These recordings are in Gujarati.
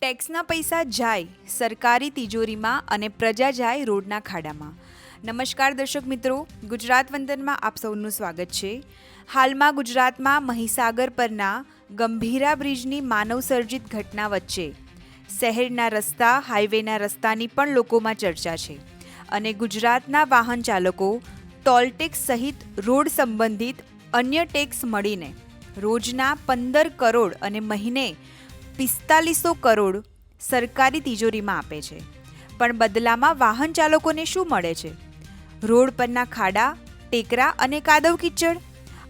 ટેક્સના પૈસા જાય સરકારી તિજોરીમાં અને પ્રજા જાય રોડના ખાડામાં. નમસ્કાર દર્શક મિત્રો, ગુજરાત વંદનમાં આપ સૌનું સ્વાગત છે. હાલમાં ગુજરાતમાં મહીસાગર પરના ગંભીરા બ્રિજની માનવસર્જિત ઘટના વચ્ચે શહેરના રસ્તા, હાઈવેના રસ્તાની પણ લોકોમાં ચર્ચા છે અને ગુજરાતના વાહન ચાલકો ટોલટેક્સ સહિત રોડ સંબંધિત અન્ય ટેક્સ મળીને રોજના 15 કરોડ અને મહિને 4500 કરોડ સરકારી તિજોરીમાં આપે છે. પણ બદલામાં વાહન ચાલકોને શું મળે છે? રોડ પરના ખાડા, ટેકરા અને કાદવ કીચડ.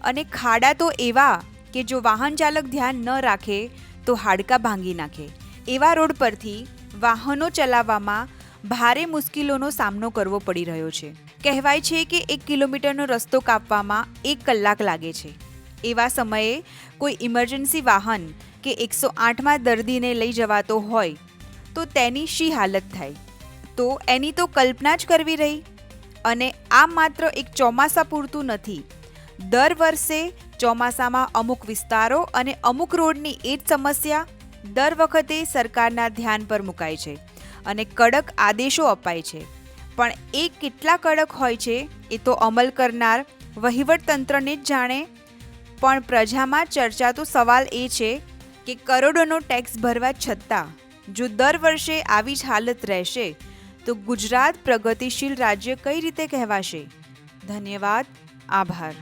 અને ખાડા તો એવા કે જો વાહન ચાલક ધ્યાન ન રાખે તો હાડકાં ભાંગી નાખે. એવા રોડ પરથી વાહનો ચલાવવામાં ભારે મુશ્કેલીઓનો સામનો કરવો પડી રહ્યો છે. કહેવાય છે કે 1 કિલોમીટરનો રસ્તો કાપવામાં 1 કલાક લાગે છે. એવા સમયે કોઈ ઇમરજન્સી વાહન કે 108માં દર્દીને લઈ જવાતો હોય તો તેની શી હાલત થાય? તો એની તો કલ્પના જ કરવી રહી. અને આ માત્ર એક ચોમાસા પૂરતું નથી. દર વર્ષે ચોમાસામાં અમુક વિસ્તારો અને અમુક રોડની એ જ સમસ્યા દર વખતે સરકારના ધ્યાન પર મુકાય છે અને કડક આદેશો અપાય છે. પણ એ કેટલા કડક હોય છે એ તો અમલ કરનાર વહીવટતંત્રને જ જાણે. પણ પ્રજામાં ચર્ચાતો સવાલ એ છે કે કરોડોનો ટેક્સ ભરવા છતાં જો દર વર્ષે આવી જ હાલત રહેશે તો ગુજરાત પ્રગતિશીલ રાજ્ય કઈ રીતે કહેવાશે? ધન્યવાદ. આભાર.